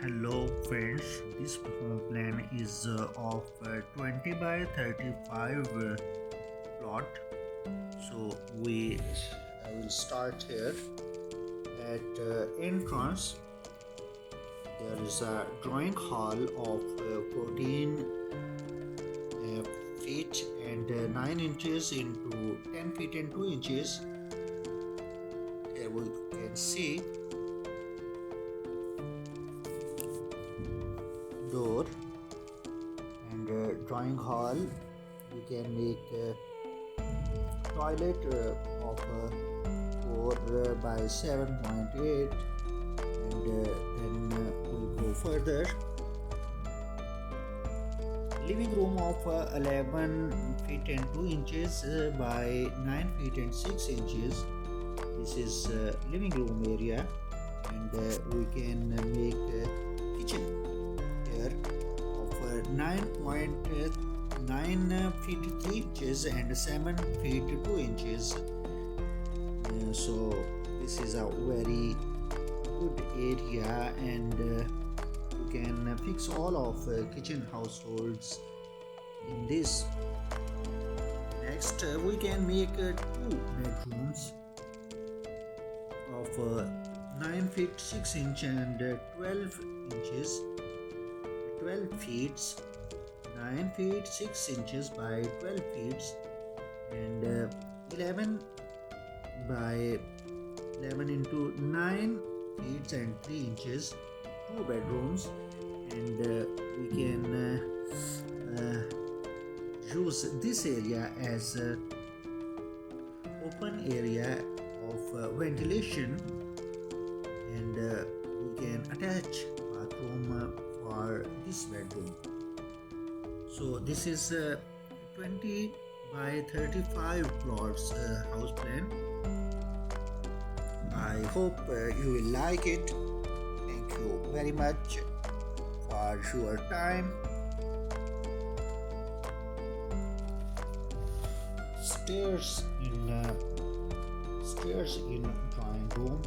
Hello friends, this home plan is of 20 by 35 plot. So I will start here at entrance. There is a drawing hall of 14 feet and 9 inches into 10 feet and 2 inches. Here we can see door and drawing hall. You can make toilet of 4 by 7.8, and then we'll go further. Living room of 11 feet and 2 inches by 9 feet and 6 inches. This is living room area, and we can make kitchen of 9.9 feet 3 inches and 7 feet 2 inches. So this is a very good area, and you can fix all of kitchen households in this. Next, we can make 2 bedrooms of 9 feet 6 inch and 12 inches. 12 feet, 9 feet 6 inches by 12 feet, and 11 by 11 into 9 feet and 3 inches. 2 bedrooms, and we can use this area as open area of ventilation, and we can attach bathroom for this bedroom. So this is 20 by 35 plots house plan. I hope you will like it. Thank you very much for your time. Stairs in drawing room.